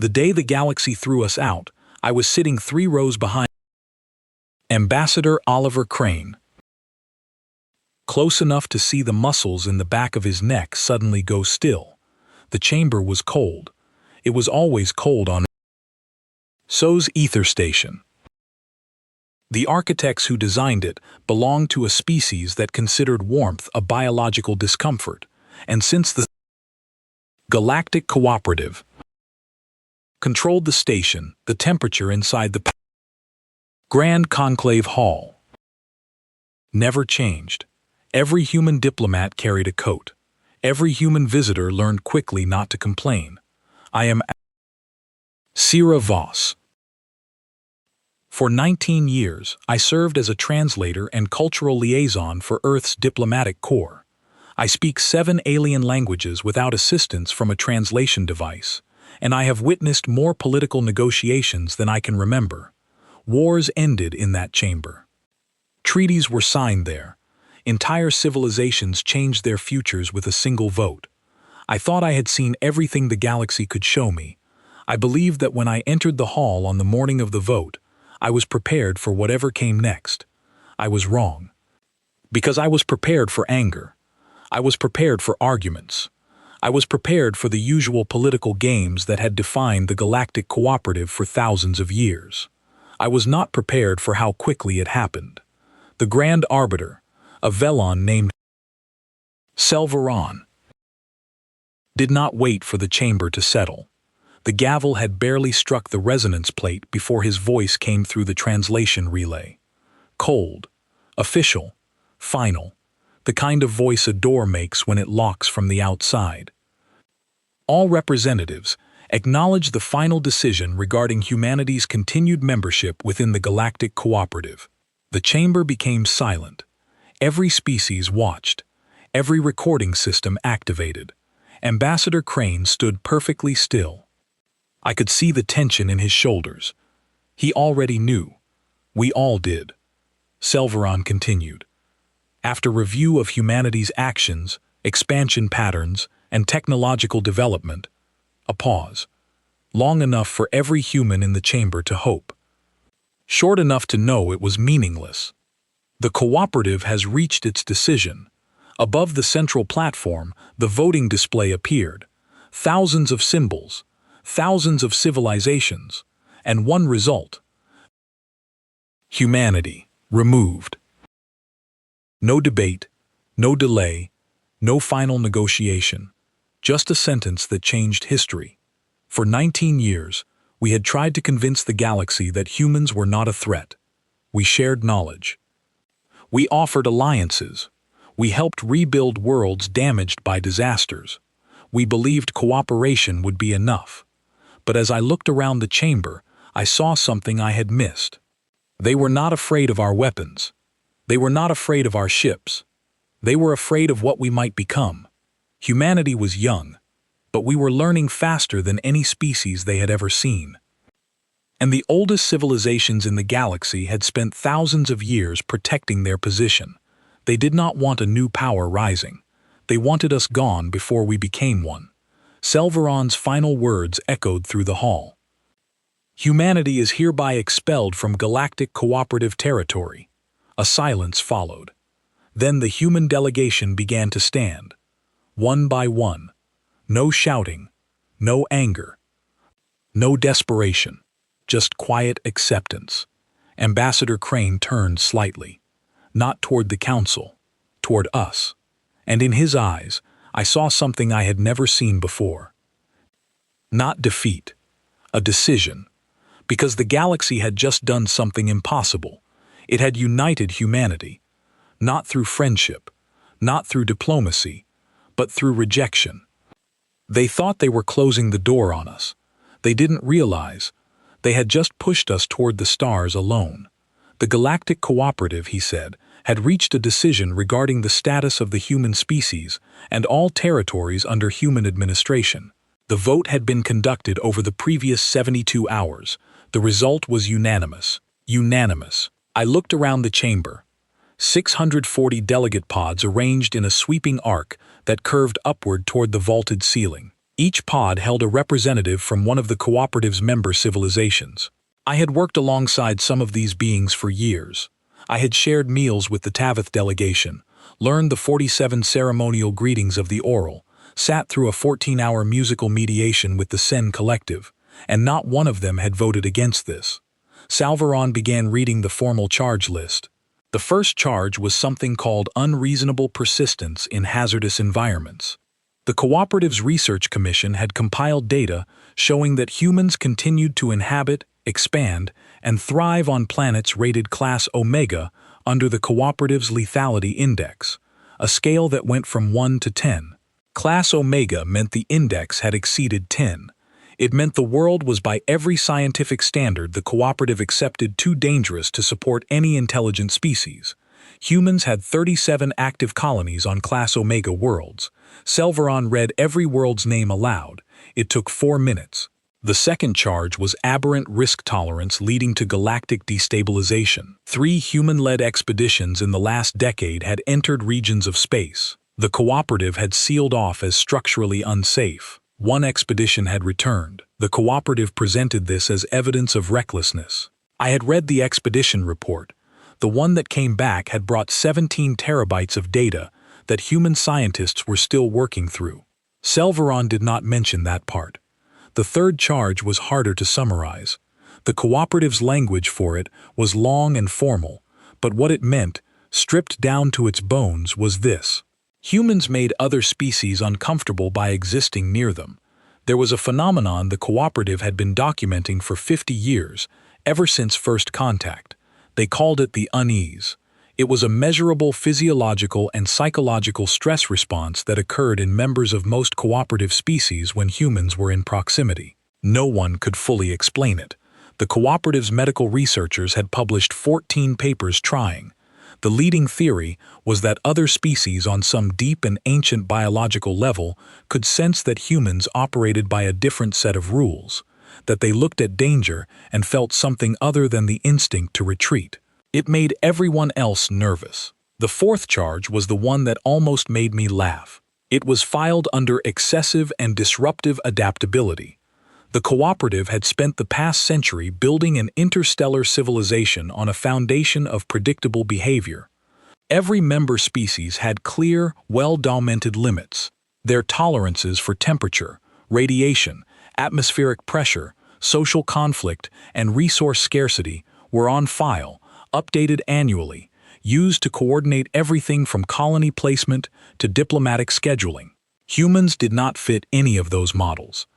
The day the galaxy threw us out, I was sitting 3 rows behind Ambassador Oliver Crane, close enough to see the muscles in the back of his neck suddenly go still. The chamber was cold. It was always cold on so's ether station. The architects who designed it belonged to a species that considered warmth a biological discomfort, and since the Galactic Cooperative controlled the station, the temperature inside the Grand Conclave Hall never changed. Every human diplomat carried a coat. Every human visitor learned quickly not to complain. I am Sira Voss. For 19 years, I served as a translator and cultural liaison for Earth's diplomatic corps. I speak 7 alien languages without assistance from a translation device, and I have witnessed more political negotiations than I can remember. Wars ended in that chamber. Treaties were signed there. Entire civilizations changed their futures with a single vote. I thought I had seen everything the galaxy could show me. I believed that when I entered the hall on the morning of the vote, I was prepared for whatever came next. I was wrong. Because I was prepared for anger. I was prepared for arguments. I was prepared for the usual political games that had defined the Galactic Cooperative for thousands of years. I was not prepared for how quickly it happened. The Grand Arbiter, a Velon named Selvaron, did not wait for the chamber to settle. The gavel had barely struck the resonance plate before his voice came through the translation relay. Cold, official, final, the kind of voice a door makes when it locks from the outside. All representatives acknowledge the final decision regarding humanity's continued membership within the Galactic Cooperative. The chamber became silent. Every species watched. Every recording system activated. Ambassador Crane stood perfectly still. I could see the tension in his shoulders. He already knew. We all did. Selvaron continued. After review of humanity's actions, expansion patterns, and technological development, a pause. Long enough for every human in the chamber to hope. Short enough to know it was meaningless. The cooperative has reached its decision. Above the central platform, the voting display appeared. Thousands of symbols, thousands of civilizations, and one result. Humanity removed. No debate, no delay, no final negotiation. Just a sentence that changed history. For 19 years, we had tried to convince the galaxy that humans were not a threat. We shared knowledge. We offered alliances. We helped rebuild worlds damaged by disasters. We believed cooperation would be enough. But as I looked around the chamber, I saw something I had missed. They were not afraid of our weapons. They were not afraid of our ships. They were afraid of what we might become. Humanity was young, but we were learning faster than any species they had ever seen. And the oldest civilizations in the galaxy had spent thousands of years protecting their position. They did not want a new power rising. They wanted us gone before we became one. Selvaron's final words echoed through the hall. Humanity is hereby expelled from Galactic Cooperative territory. A silence followed. Then the human delegation began to stand. One by one. No shouting, no anger, no desperation. Just quiet acceptance. Ambassador Crane turned slightly, not toward the council, toward us, and in his eyes, I saw something I had never seen before. Not defeat, a decision, because the galaxy had just done something impossible. It had united humanity, not through friendship, not through diplomacy, but through rejection. They thought they were closing the door on us. They didn't realize they had just pushed us toward the stars alone. The Galactic Cooperative, he said, had reached a decision regarding the status of the human species and all territories under human administration. The vote had been conducted over the previous 72 hours. The result was unanimous. Unanimous. I looked around the chamber. 640 delegate pods arranged in a sweeping arc that curved upward toward the vaulted ceiling. Each pod held a representative from one of the cooperative's member civilizations. I had worked alongside some of these beings for years. I had shared meals with the Tavith delegation, learned the 47 ceremonial greetings of the oral, sat through a 14-hour musical mediation with the Sen Collective, and not one of them had voted against this. Salvaron began reading the formal charge list. The first charge was something called unreasonable persistence in hazardous environments. The Cooperative's Research Commission had compiled data showing that humans continued to inhabit, expand, and thrive on planets rated Class Omega under the Cooperative's Lethality Index, a scale that went from 1 to 10. Class Omega meant the index had exceeded 10. It meant the world was by every scientific standard the Cooperative accepted too dangerous to support any intelligent species. Humans had 37 active colonies on Class Omega worlds. Selvaron read every world's name aloud. It took 4 minutes. The second charge was aberrant risk tolerance leading to galactic destabilization. 3 human-led expeditions in the last decade had entered regions of space. The Cooperative had sealed off as structurally unsafe. 1 expedition had returned. The Cooperative presented this as evidence of recklessness. I had read the expedition report. The one that came back had brought 17 terabytes of data that human scientists were still working through. Selvaron did not mention that part. The third charge was harder to summarize. The Cooperative's language for it was long and formal, but what it meant, stripped down to its bones, was this. Humans made other species uncomfortable by existing near them. There was a phenomenon the Cooperative had been documenting for 50 years, ever since first contact. They called it the unease. It was a measurable physiological and psychological stress response that occurred in members of most cooperative species when humans were in proximity. No one could fully explain it. The Cooperative's medical researchers had published 14 papers trying. The leading theory was that other species on some deep and ancient biological level could sense that humans operated by a different set of rules, that they looked at danger and felt something other than the instinct to retreat. It made everyone else nervous. The fourth charge was the one that almost made me laugh. It was filed under excessive and disruptive adaptability. The Cooperative had spent the past century building an interstellar civilization on a foundation of predictable behavior. Every member species had clear, well-documented limits. Their tolerances for temperature, radiation, atmospheric pressure, social conflict, and resource scarcity were on file, updated annually, used to coordinate everything from colony placement to diplomatic scheduling. Humans did not fit any of those models.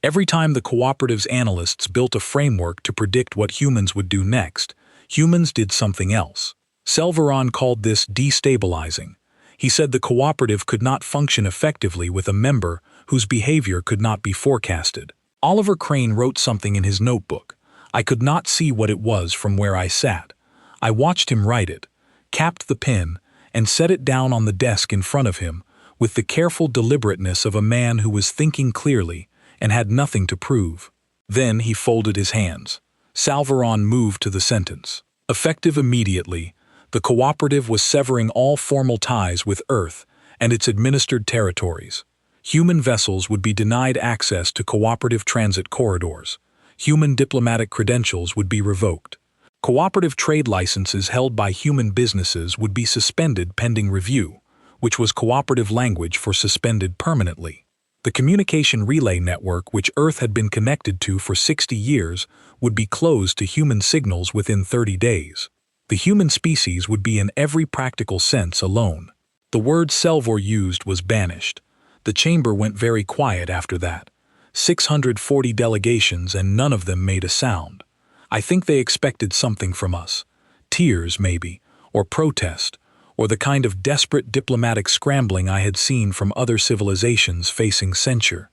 Every time the Cooperative's analysts built a framework to predict what humans would do next, humans did something else. Selvaron called this destabilizing. He said the Cooperative could not function effectively with a member whose behavior could not be forecasted. Oliver Crane wrote something in his notebook. I could not see what it was from where I sat. I watched him write it, capped the pen, and set it down on the desk in front of him with the careful deliberateness of a man who was thinking clearly and had nothing to prove. Then he folded his hands. Salvaron moved to the sentence. Effective immediately, the Cooperative was severing all formal ties with Earth and its administered territories. Human vessels would be denied access to Cooperative transit corridors. Human diplomatic credentials would be revoked. Cooperative trade licenses held by human businesses would be suspended pending review, which was Cooperative language for suspended permanently. The communication relay network which Earth had been connected to for 60 years would be closed to human signals within 30 days. The human species would be in every practical sense alone. The word Selvor used was banished. The chamber went very quiet after that. 640 delegations and none of them made a sound. I think they expected something from us. Tears, maybe, or protest, or the kind of desperate diplomatic scrambling I had seen from other civilizations facing censure.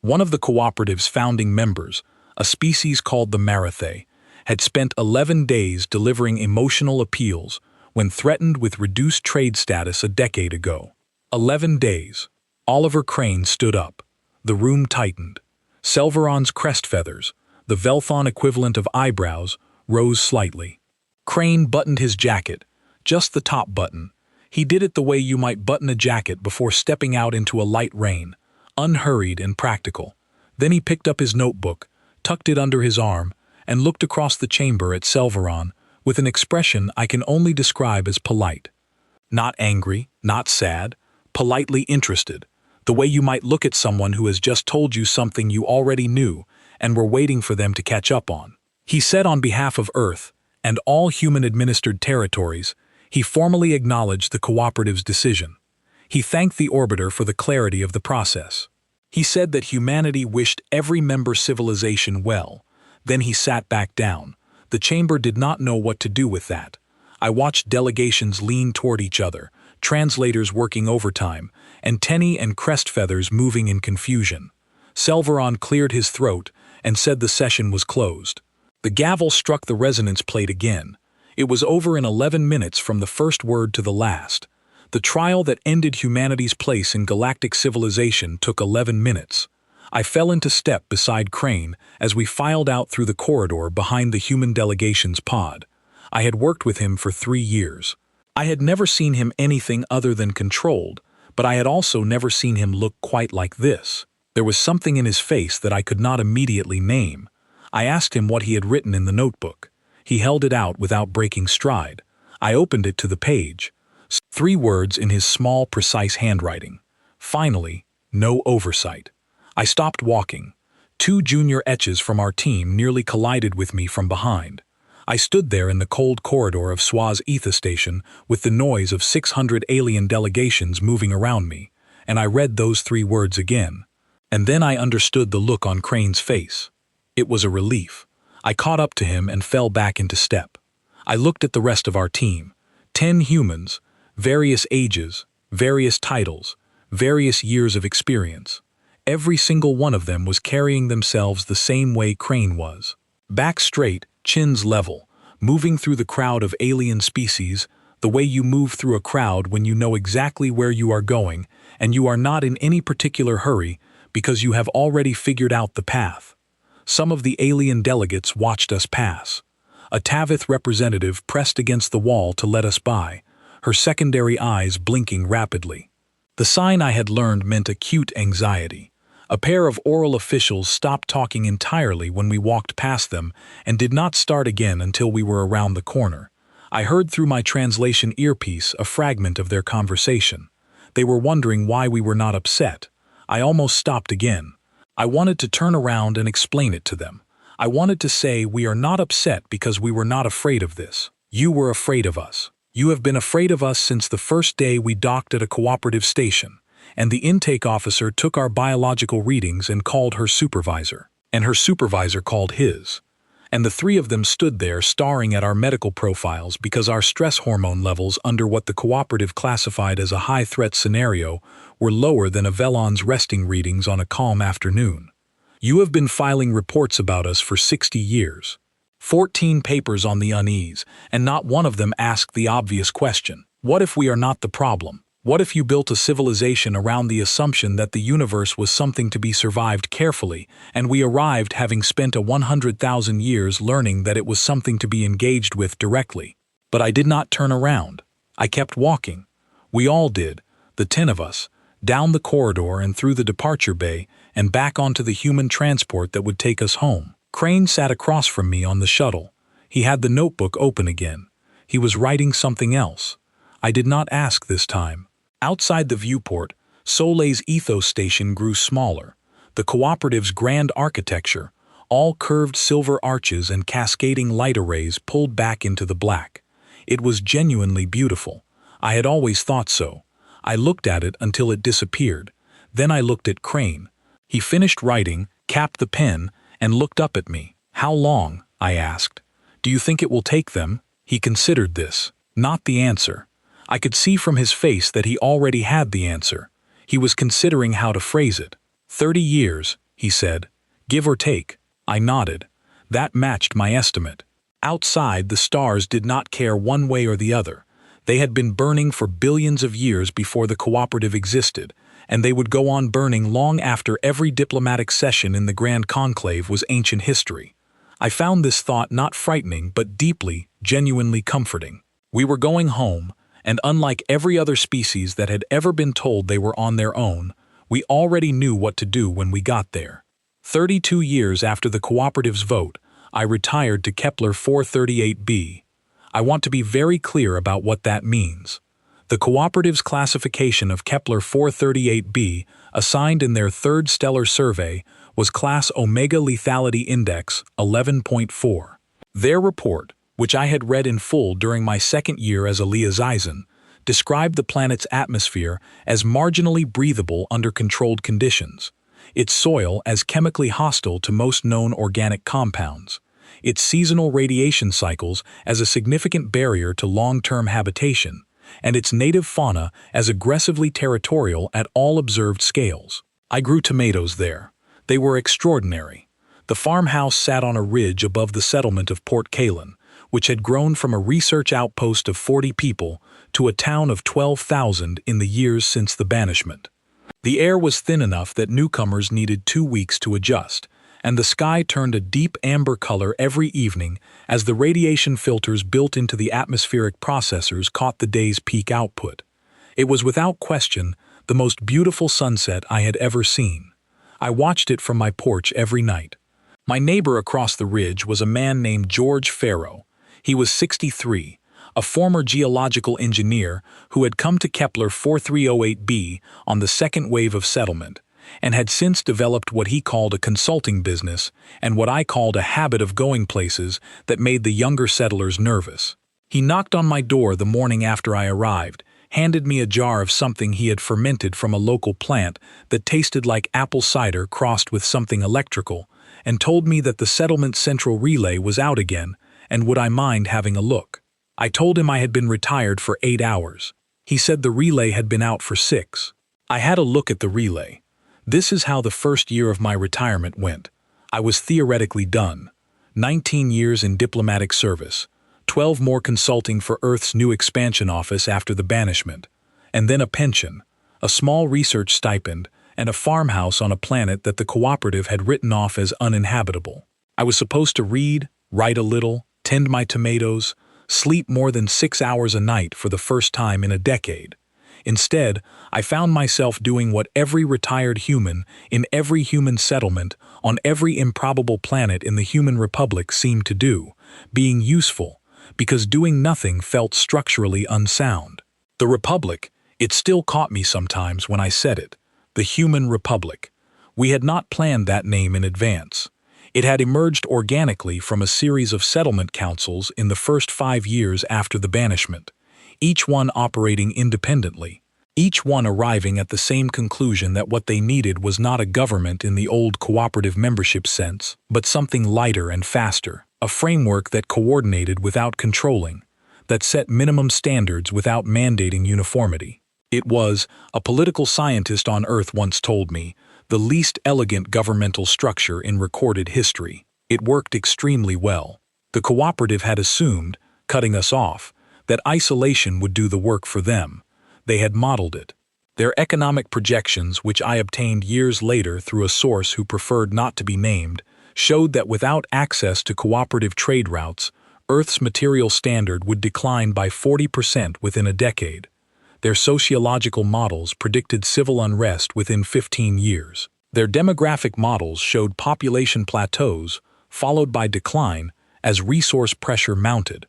One of the Cooperative's founding members, a species called the Marathe, had spent 11 days delivering emotional appeals when threatened with reduced trade status a decade ago. 11 days. Oliver Crane stood up. The room tightened. Selvaron's crest feathers, the Velthon equivalent of eyebrows, rose slightly. Crane buttoned his jacket, just the top button. He did it the way you might button a jacket before stepping out into a light rain, unhurried and practical. Then he picked up his notebook, tucked it under his arm, and looked across the chamber at Selvaron with an expression I can only describe as polite. Not angry, not sad, politely interested, the way you might look at someone who has just told you something you already knew and were waiting for them to catch up on. He said on behalf of Earth and all human-administered territories, he formally acknowledged the cooperative's decision. He thanked the orbiter for the clarity of the process. He said that humanity wished every member civilization well. Then he sat back down. The chamber did not know what to do with that. I watched delegations lean toward each other, translators working overtime, antennae and crest feathers moving in confusion. Selvaron cleared his throat and said the session was closed. The gavel struck the resonance plate again. It was over in 11 minutes from the first word to the last. The trial that ended humanity's place in galactic civilization took 11 minutes. I fell into step beside Crane as we filed out through the corridor behind the human delegation's pod. I had worked with him for 3 years. I had never seen him anything other than controlled, but I had also never seen him look quite like this. There was something in his face that I could not immediately name. I asked him what he had written in the notebook. He held it out without breaking stride. I opened it to the page. 3 words in his small, precise handwriting. Finally, no oversight. I stopped walking. 2 junior etches from our team nearly collided with me from behind. I stood there in the cold corridor of SWA's ether station with the noise of 600 alien delegations moving around me, and I read those 3 words again. And then I understood the look on Crane's face. It was a relief. I caught up to him and fell back into step. I looked at the rest of our team. 10 humans, various ages, various titles, various years of experience. Every single one of them was carrying themselves the same way Crane was. Back straight, chins level, moving through the crowd of alien species, the way you move through a crowd when you know exactly where you are going and you are not in any particular hurry because you have already figured out the path. Some of the alien delegates watched us pass. A Tavith representative pressed against the wall to let us by, her secondary eyes blinking rapidly. The sign I had learned meant acute anxiety. A pair of oral officials stopped talking entirely when we walked past them and did not start again until we were around the corner. I heard through my translation earpiece a fragment of their conversation. They were wondering why we were not upset. I almost stopped again. I wanted to turn around and explain it to them. I wanted to say we are not upset because we were not afraid of this. You were afraid of us. You have been afraid of us since the first day we docked at a cooperative station, and the intake officer took our biological readings and called her supervisor, and her supervisor called his. And the 3 of them stood there staring at our medical profiles because our stress hormone levels under what the cooperative classified as a high-threat scenario were lower than Avelon's resting readings on a calm afternoon. You have been filing reports about us for 60 years. 14 papers on the unease, and not one of them asked the obvious question. What if we are not the problem? What if you built a civilization around the assumption that the universe was something to be survived carefully, and we arrived having spent 100,000 years learning that it was something to be engaged with directly? But I did not turn around. I kept walking. We all did, the 10 of us, down the corridor and through the departure bay and back onto the human transport that would take us home. Crane sat across from me on the shuttle. He had the notebook open again. He was writing something else. I did not ask this time. Outside the viewport, Soleil's ethos station grew smaller. The cooperative's grand architecture, all curved silver arches and cascading light arrays pulled back into the black. It was genuinely beautiful. I had always thought so. I looked at it until it disappeared. Then I looked at Crane. He finished writing, capped the pen, and looked up at me. How long? I asked. Do you think it will take them? He considered this. Not the answer. I could see from his face that he already had the answer. He was considering how to phrase it. 30 years, he said. Give or take. I nodded. That matched my estimate. Outside, the stars did not care one way or the other. They had been burning for billions of years before the cooperative existed, and they would go on burning long after every diplomatic session in the Grand Conclave was ancient history. I found this thought not frightening but deeply, genuinely comforting. We were going home, and unlike every other species that had ever been told they were on their own, We already knew what to do when we got there. 32 years after the cooperative's vote, I retired to Kepler 438b. I want to be very clear about what that means. The cooperative's classification of Kepler 438b, assigned in their third stellar survey, was Class Omega Lethality Index 11.4. Their report, which I had read in full during my second year as a liaison, described the planet's atmosphere as marginally breathable under controlled conditions, its soil as chemically hostile to most known organic compounds, its seasonal radiation cycles as a significant barrier to long-term habitation, and its native fauna as aggressively territorial at all observed scales. I grew tomatoes there. They were extraordinary. The farmhouse sat on a ridge above the settlement of Port Kalin, which had grown from a research outpost of 40 people to a town of 12,000 in the years since the banishment. The air was thin enough that newcomers needed 2 weeks to adjust, and the sky turned a deep amber color every evening as the radiation filters built into the atmospheric processors caught the day's peak output. It was without question the most beautiful sunset I had ever seen. I watched it from my porch every night. My neighbor across the ridge was a man named George Farrow. He was 63, a former geological engineer who had come to Kepler 4308b on the second wave of settlement, and had since developed what he called a consulting business and what I called a habit of going places that made the younger settlers nervous. He knocked on my door the morning after I arrived, handed me a jar of something he had fermented from a local plant that tasted like apple cider crossed with something electrical, and told me that the settlement's central relay was out again, and would I mind having a look. I told him I had been retired for 8 hours. He said the relay had been out for 6. I had a look at the relay. This is how the first year of my retirement went. I was theoretically done. 19 years in diplomatic service, 12 more consulting for Earth's new expansion office after the banishment, and then a pension, a small research stipend, and a farmhouse on a planet that the cooperative had written off as uninhabitable. I was supposed to read, write a little, tend my tomatoes, sleep more than 6 hours a night for the first time in a decade. Instead, I found myself doing what every retired human in every human settlement on every improbable planet in the human republic seemed to do, being useful, because doing nothing felt structurally unsound. The Republic, it still caught me sometimes when I said it. The Human Republic. We had not planned that name in advance. It had emerged organically from a series of settlement councils in the first 5 years after the banishment, each one operating independently, each one arriving at the same conclusion that what they needed was not a government in the old cooperative membership sense, but something lighter and faster, a framework that coordinated without controlling, that set minimum standards without mandating uniformity. It was, a political scientist on Earth once told me, the least elegant governmental structure in recorded history. It worked extremely well. The cooperative had assumed, cutting us off, that isolation would do the work for them. They had modeled it. Their economic projections, which I obtained years later through a source who preferred not to be named, showed that without access to cooperative trade routes, Earth's material standard would decline by 40% within a decade. Their sociological models predicted civil unrest within 15 years. Their demographic models showed population plateaus, followed by decline, as resource pressure mounted.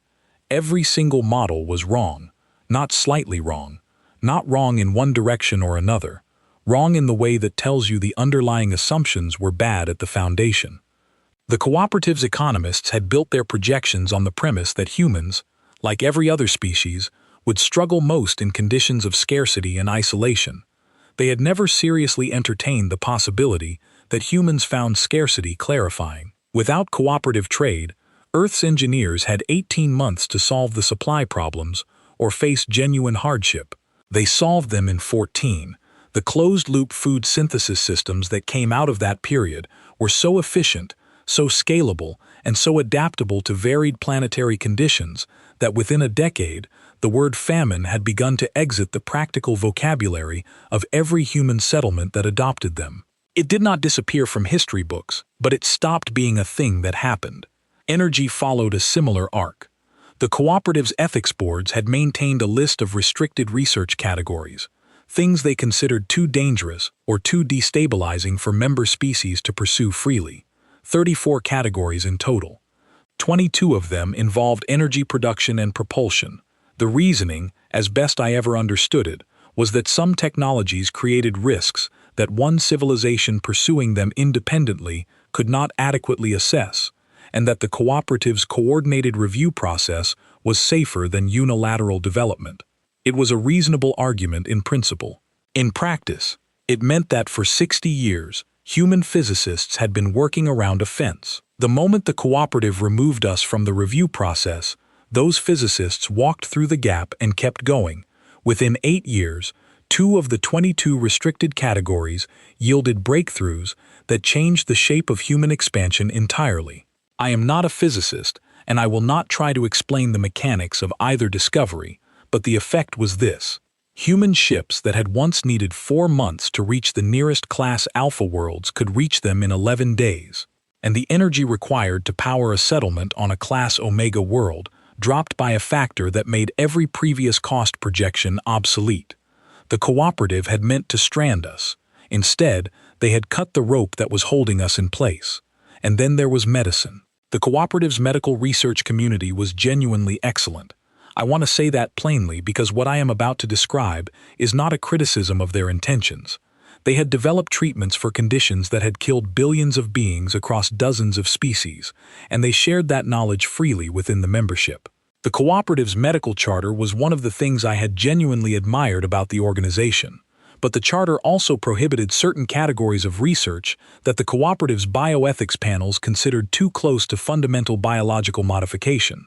Every single model was wrong, not slightly wrong, not wrong in one direction or another, wrong in the way that tells you the underlying assumptions were bad at the foundation. The cooperative's economists had built their projections on the premise that humans, like every other species, would struggle most in conditions of scarcity and isolation. They had never seriously entertained the possibility that humans found scarcity clarifying. Without cooperative trade, Earth's engineers had 18 months to solve the supply problems or face genuine hardship. They solved them in 14. The closed-loop food synthesis systems that came out of that period were so efficient, so scalable, and so adaptable to varied planetary conditions that within a decade, the word famine had begun to exit the practical vocabulary of every human settlement that adopted them. It did not disappear from history books, but it stopped being a thing that happened. Energy followed a similar arc. The cooperative's ethics boards had maintained a list of restricted research categories, things they considered too dangerous or too destabilizing for member species to pursue freely. 34 categories in total. 22 of them involved energy production and propulsion. The reasoning, as best I ever understood it, was that some technologies created risks that one civilization pursuing them independently could not adequately assess, and that the cooperative's coordinated review process was safer than unilateral development. It was a reasonable argument in principle. In practice, it meant that for 60 years, human physicists had been working around a fence. The moment the cooperative removed us from the review process, those physicists walked through the gap and kept going. Within 8 years, 2 of the 22 restricted categories yielded breakthroughs that changed the shape of human expansion entirely. I am not a physicist, and I will not try to explain the mechanics of either discovery, but the effect was this. Human ships that had once needed 4 months to reach the nearest Class Alpha worlds could reach them in 11 days, and the energy required to power a settlement on a Class Omega world dropped by a factor that made every previous cost projection obsolete. The cooperative had meant to strand us. Instead, they had cut the rope that was holding us in place. And then there was medicine. The cooperative's medical research community was genuinely excellent. I want to say that plainly because what I am about to describe is not a criticism of their intentions. They had developed treatments for conditions that had killed billions of beings across dozens of species, and they shared that knowledge freely within the membership. The cooperative's medical charter was one of the things I had genuinely admired about the organization, but the charter also prohibited certain categories of research that the cooperative's bioethics panels considered too close to fundamental biological modification.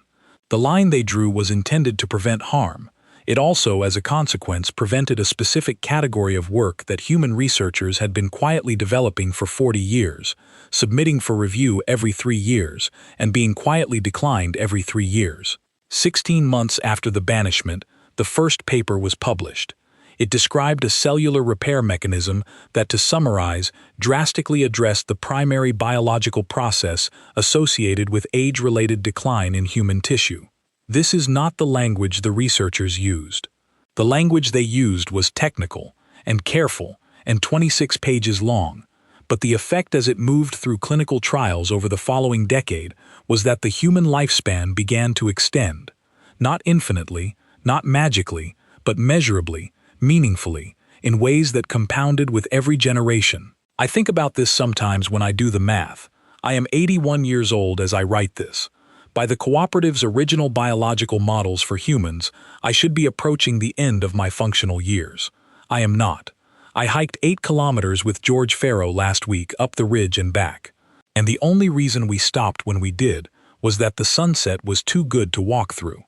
The line they drew was intended to prevent harm. It also, as a consequence, prevented a specific category of work that human researchers had been quietly developing for 40 years, submitting for review every 3 years, and being quietly declined every 3 years. 16 months after the banishment, the first paper was published. It described a cellular repair mechanism that, to summarize, drastically addressed the primary biological process associated with age-related decline in human tissue. This is not the language the researchers used. The language they used was technical and careful and 26 pages long, but the effect as it moved through clinical trials over the following decade was that the human lifespan began to extend, not infinitely, not magically, but measurably, meaningfully, in ways that compounded with every generation. I think about this sometimes when I do the math. I am 81 years old as I write this. By the cooperative's original biological models for humans, I should be approaching the end of my functional years. I am not. I hiked 8 kilometers with George Farrow last week up the ridge and back. And the only reason we stopped when we did was that the sunset was too good to walk through.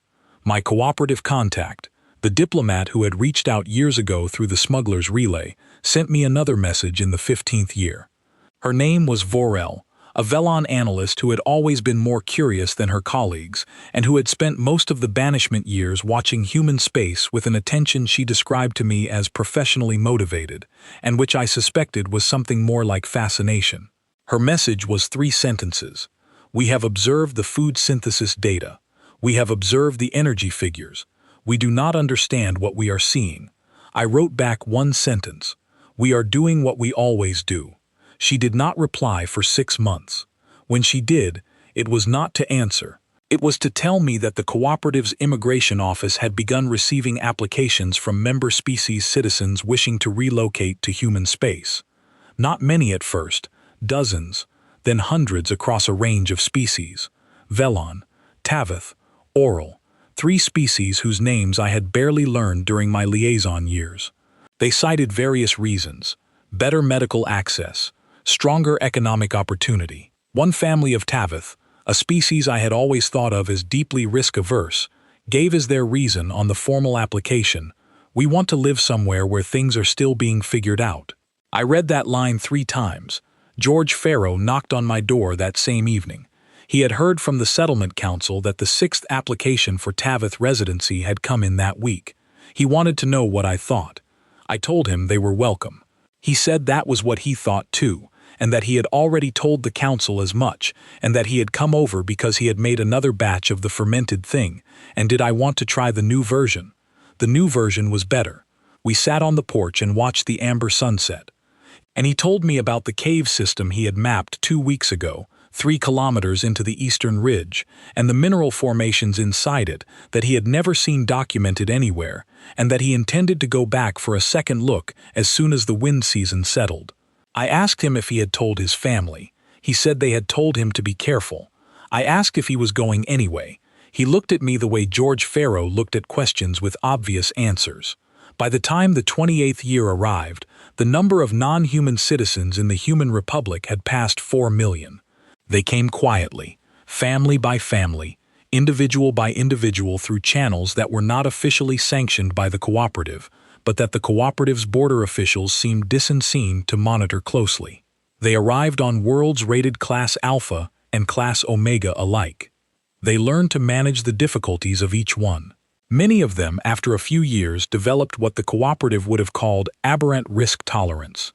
My cooperative contact, the diplomat who had reached out years ago through the smuggler's relay, sent me another message in the 15th year. Her name was Vorel, a Velon analyst who had always been more curious than her colleagues and who had spent most of the banishment years watching human space with an attention she described to me as professionally motivated, and which I suspected was something more like fascination. Her message was 3 sentences. We have observed the food synthesis data. We have observed the energy figures. We do not understand what we are seeing. I wrote back 1 sentence. We are doing what we always do. She did not reply for 6 months. When she did, it was not to answer. It was to tell me that the cooperative's immigration office had begun receiving applications from member species citizens wishing to relocate to human space. Not many at first, dozens, then hundreds across a range of species. Velon, Tavith, Oral, 3 species whose names I had barely learned during my liaison years. They cited various reasons: better medical access, stronger economic opportunity. One family of Tavith, a species I had always thought of as deeply risk-averse, gave as their reason on the formal application, "We want to live somewhere where things are still being figured out." I read that line 3 times. George Farrow knocked on my door that same evening. He had heard from the Settlement Council that the 6th application for Tavith residency had come in that week. He wanted to know what I thought. I told him they were welcome. He said that was what he thought too, and that he had already told the council as much, and that he had come over because he had made another batch of the fermented thing, and did I want to try the new version? The new version was better. We sat on the porch and watched the amber sunset. And he told me about the cave system he had mapped 2 weeks ago, 3 kilometers into the eastern ridge, and the mineral formations inside it that he had never seen documented anywhere, and that he intended to go back for a second look as soon as the wind season settled. I asked him if he had told his family. He said they had told him to be careful. I asked if he was going anyway. He looked at me the way George Faro looked at questions with obvious answers. By the time the 28th year arrived, the number of non-human citizens in the human republic had passed 4 million. They came quietly, family by family, individual by individual through channels that were not officially sanctioned by the cooperative, but that the cooperative's border officials seemed disincentivized to monitor closely. They arrived on worlds rated Class Alpha and Class Omega alike. They learned to manage the difficulties of each one. Many of them, after a few years, developed what the cooperative would have called aberrant risk tolerance.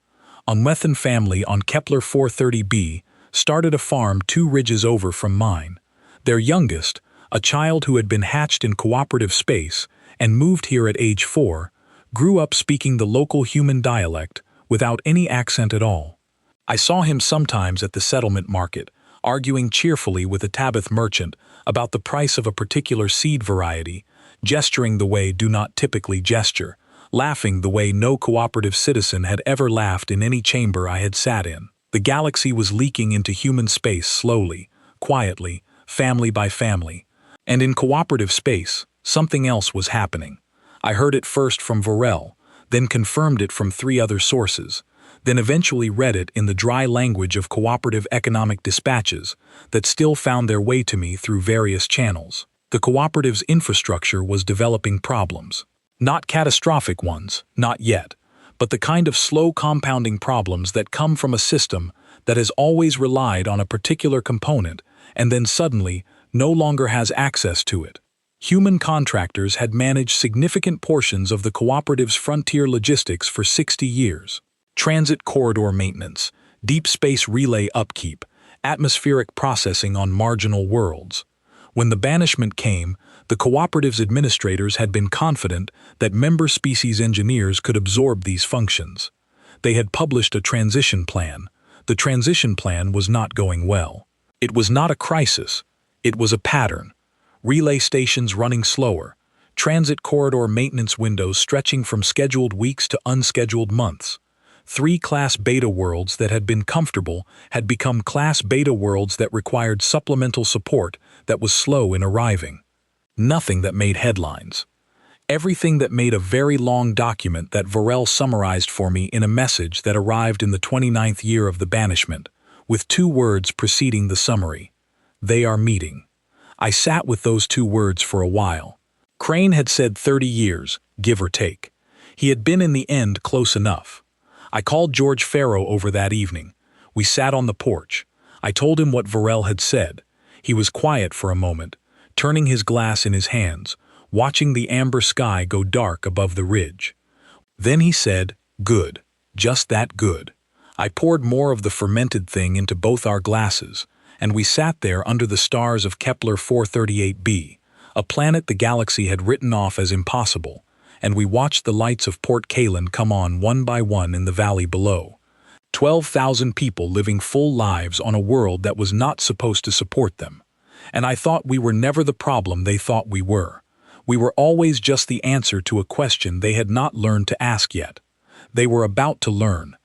A Methan family on Kepler 430b started a farm 2 ridges over from mine. Their youngest, a child who had been hatched in cooperative space and moved here at age 4, grew up speaking the local human dialect without any accent at all. I saw him sometimes at the settlement market, arguing cheerfully with a Tabith merchant about the price of a particular seed variety, gesturing the way do not typically gesture, laughing the way no cooperative citizen had ever laughed in any chamber I had sat in. The galaxy was leaking into human space slowly, quietly, family by family. And in cooperative space, something else was happening. I heard it first from Varel, then confirmed it from 3 other sources, then eventually read it in the dry language of cooperative economic dispatches that still found their way to me through various channels. The cooperative's infrastructure was developing problems. Not catastrophic ones, not yet, but the kind of slow compounding problems that come from a system that has always relied on a particular component and then suddenly no longer has access to it. Human contractors had managed significant portions of the cooperative's frontier logistics for 60 years. Transit corridor maintenance, deep space relay upkeep, atmospheric processing on marginal worlds. When the banishment came, the cooperative's administrators had been confident that member species engineers could absorb these functions. They had published a transition plan. The transition plan was not going well. It was not a crisis. It was a pattern. Relay stations running slower, transit corridor maintenance windows stretching from scheduled weeks to unscheduled months. 3 Class Beta worlds that had been comfortable had become Class Beta worlds that required supplemental support that was slow in arriving. Nothing that made headlines. Everything that made a very long document that Varel summarized for me in a message that arrived in the 29th year of the banishment, with 2 words preceding the summary. They are meeting. I sat with those 2 words for a while. Crane had said 30 years, give or take. He had been in the end close enough. I called George Faro over that evening. We sat on the porch. I told him what Varel had said. He was quiet for a moment, turning his glass in his hands, watching the amber sky go dark above the ridge. Then he said, good, just that good. I poured more of the fermented thing into both our glasses, and we sat there under the stars of Kepler 438b, a planet the galaxy had written off as impossible, and we watched the lights of Port Kalin come on one by one in the valley below. 12,000 people living full lives on a world that was not supposed to support them. And I thought we were never the problem they thought we were. We were always just the answer to a question they had not learned to ask yet. They were about to learn.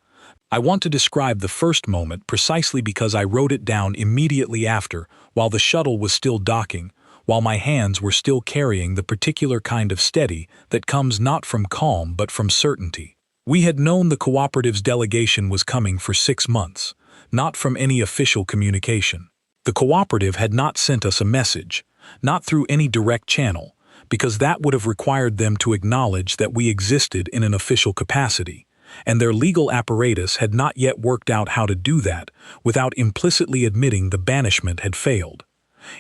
I want to describe the first moment precisely because I wrote it down immediately after, while the shuttle was still docking, while my hands were still carrying the particular kind of steady that comes not from calm but from certainty. We had known the cooperative's delegation was coming for 6 months, not from any official communication. The cooperative had not sent us a message, not through any direct channel, because that would have required them to acknowledge that we existed in an official capacity, and their legal apparatus had not yet worked out how to do that without implicitly admitting the banishment had failed.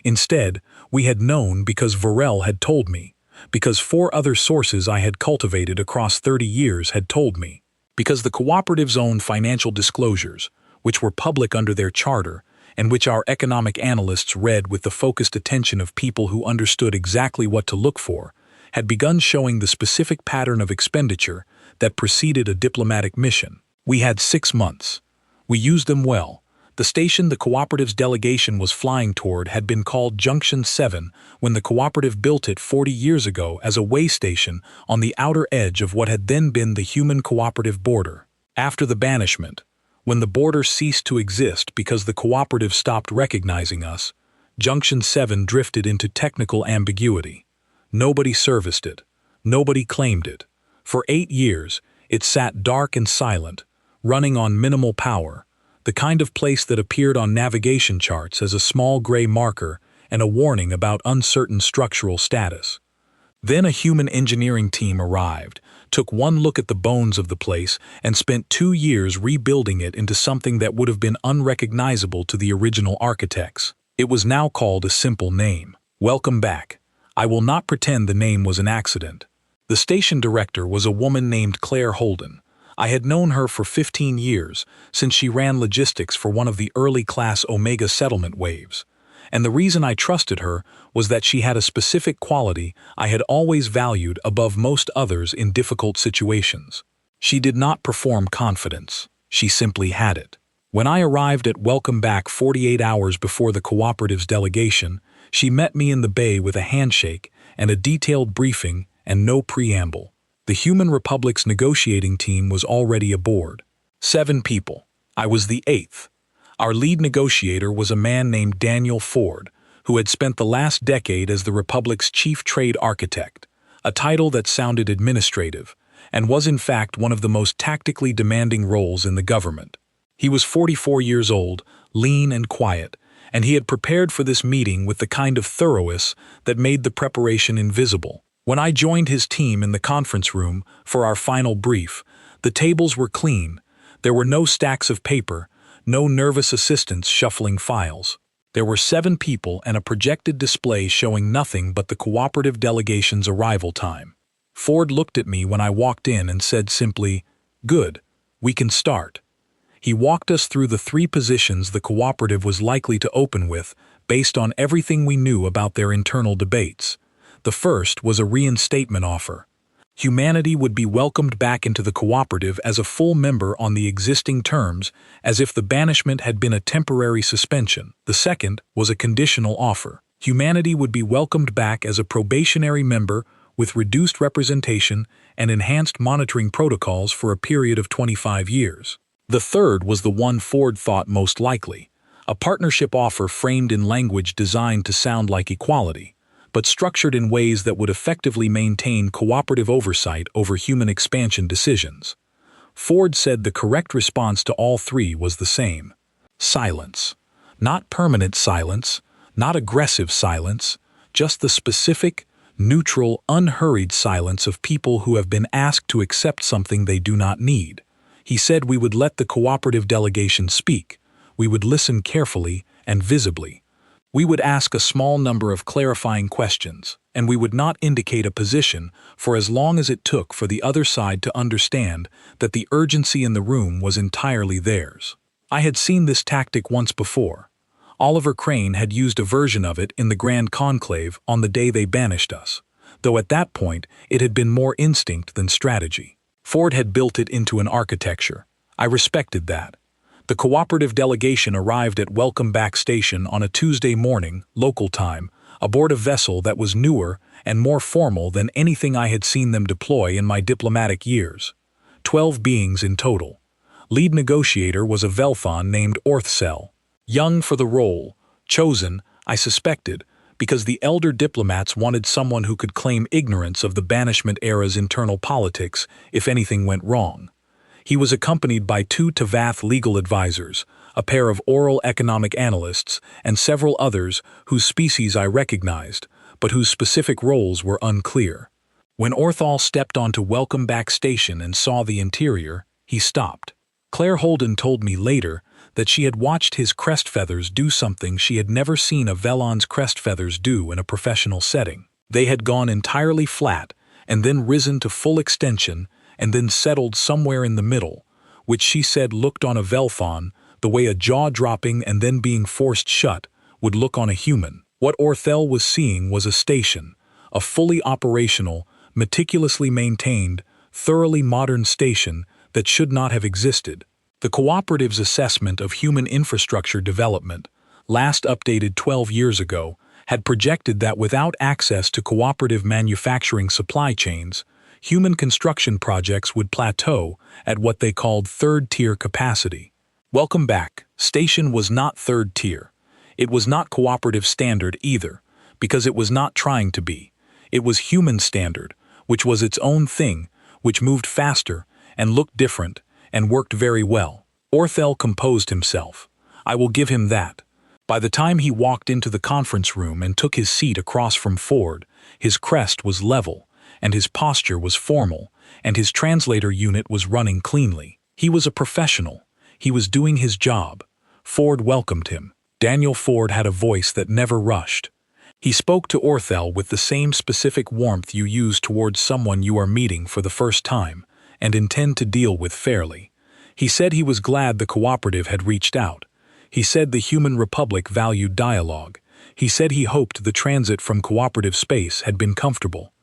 Instead, we had known because Varel had told me, because 4 other sources I had cultivated across 30 years had told me, because the cooperative's own financial disclosures, which were public under their charter, and which our economic analysts read with the focused attention of people who understood exactly what to look for, had begun showing the specific pattern of expenditure that preceded a diplomatic mission. We had 6 months. We used them well. The station the cooperative's delegation was flying toward had been called Junction 7 when the cooperative built it 40 years ago as a way station on the outer edge of what had then been the human-cooperative border. After the banishment, when the border ceased to exist because the cooperative stopped recognizing us, Junction 7 drifted into technical ambiguity. Nobody serviced it. Nobody claimed it. For 8 years, it sat dark and silent, running on minimal power, the kind of place that appeared on navigation charts as a small gray marker and a warning about uncertain structural status. Then a human engineering team arrived, took one look at the bones of the place, and spent 2 years rebuilding it into something that would have been unrecognizable to the original architects. It was now called a simple name. Welcome back. I will not pretend the name was an accident. The station director was a woman named Claire Holden. I had known her for 15 years, since she ran logistics for one of the early class Omega settlement waves. And the reason I trusted her was that she had a specific quality I had always valued above most others in difficult situations. She did not perform confidence. She simply had it. When I arrived at Welcome Back 48 hours before the cooperative's delegation, she met me in the bay with a handshake and a detailed briefing and no preamble. The Human Republic's negotiating team was already aboard. 7 people. I was the 8th. Our lead negotiator was a man named Daniel Ford, who had spent the last decade as the Republic's chief trade architect, a title that sounded administrative, and was in fact one of the most tactically demanding roles in the government. He was 44 years old, lean and quiet, and he had prepared for this meeting with the kind of thoroughness that made the preparation invisible. When I joined his team in the conference room for our final brief, the tables were clean. There were no stacks of paper, no nervous assistants shuffling files. There were 7 people and a projected display showing nothing but the cooperative delegation's arrival time. Ford looked at me when I walked in and said simply, "Good, we can start." He walked us through the 3 positions the cooperative was likely to open with, based on everything we knew about their internal debates. The first was a reinstatement offer. Humanity would be welcomed back into the cooperative as a full member on the existing terms, as if the banishment had been a temporary suspension. The second was a conditional offer. Humanity would be welcomed back as a probationary member with reduced representation and enhanced monitoring protocols for a period of 25 years. The third was the one Ford thought most likely, a partnership offer framed in language designed to sound like equality, but structured in ways that would effectively maintain cooperative oversight over human expansion decisions. Ford said the correct response to all 3 was the same. Silence. Not permanent silence, not aggressive silence, just the specific, neutral, unhurried silence of people who have been asked to accept something they do not need. He said we would let the cooperative delegation speak. We would listen carefully and visibly. We would ask a small number of clarifying questions, and we would not indicate a position for as long as it took for the other side to understand that the urgency in the room was entirely theirs. I had seen this tactic once before. Oliver Crane had used a version of it in the Grand Conclave on the day they banished us, though at that point it had been more instinct than strategy. Ford had built it into an architecture. I respected that. The cooperative delegation arrived at Welcome Back Station on a Tuesday morning, local time, aboard a vessel that was newer and more formal than anything I had seen them deploy in my diplomatic years. 12 beings in total. Lead negotiator was a Velthon named Orthcell. Young for the role, chosen, I suspected, because the elder diplomats wanted someone who could claim ignorance of the banishment era's internal politics if anything went wrong. He was accompanied by 2 Tavath legal advisors, a pair of oral economic analysts, and several others whose species I recognized, but whose specific roles were unclear. When Orthal stepped onto Welcome Back Station and saw the interior, he stopped. Claire Holden told me later that she had watched his crest feathers do something she had never seen a Velon's crest feathers do in a professional setting. They had gone entirely flat and then risen to full extension and then settled somewhere in the middle, which she said looked on a Velthon the way a jaw dropping and then being forced shut would look on a human. What Orthel was seeing was a station, a fully operational, meticulously maintained, thoroughly modern station that should not have existed. The cooperative's assessment of human infrastructure development, last updated 12 years ago, had projected that without access to cooperative manufacturing supply chains, human construction projects would plateau at what they called third-tier capacity. Welcome back. Station was not third-tier. It was not cooperative standard either, because it was not trying to be. It was human standard, which was its own thing, which moved faster, and looked different, and worked very well. Orthel composed himself. I will give him that. By the time he walked into the conference room and took his seat across from Ford, his crest was level, and his posture was formal, and his translator unit was running cleanly. He was a professional. He was doing his job. Ford welcomed him. Daniel Ford had a voice that never rushed. He spoke to Orthel with the same specific warmth you use towards someone you are meeting for the first time and intend to deal with fairly. He said he was glad the cooperative had reached out. He said the Human Republic valued dialogue. He said he hoped the transit from cooperative space had been comfortable.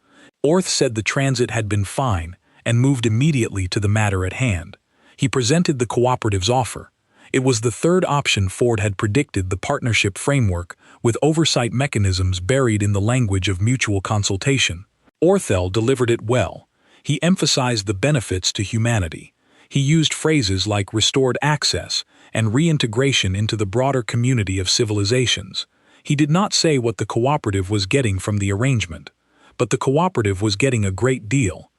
Orth said the transit had been fine and moved immediately to the matter at hand. He presented the cooperative's offer. It was the third option Ford had predicted: the partnership framework with oversight mechanisms buried in the language of mutual consultation. Orthel delivered it well. He emphasized the benefits to humanity. He used phrases like restored access and reintegration into the broader community of civilizations. He did not say what the cooperative was getting from the arrangement, but the cooperative was getting a great deal: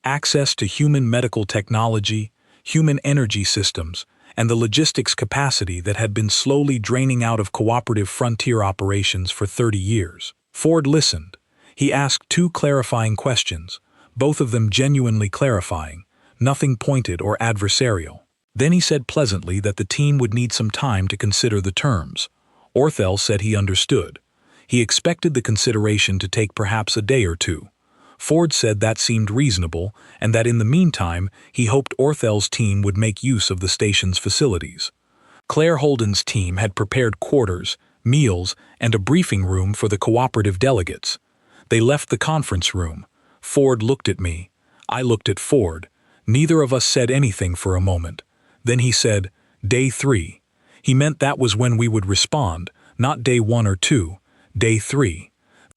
access to human medical technology, human energy systems, and the logistics capacity that had been slowly draining out of cooperative frontier operations for 30 years. Ford listened. He asked 2 clarifying questions, both of them genuinely clarifying, nothing pointed or adversarial. Then he said pleasantly that the team would need some time to consider the terms. Orthel said he understood. He expected the consideration to take perhaps a day or 2. Ford said that seemed reasonable, and that in the meantime he hoped Orthel's team would make use of the station's facilities. Claire Holden's team had prepared quarters, meals, and a briefing room for the cooperative delegates. They left the conference room. Ford looked at me. I looked at Ford. Neither of us said anything for a moment. Then he said, "Day 3. He meant that was when we would respond, not day 1 or 2, day 3.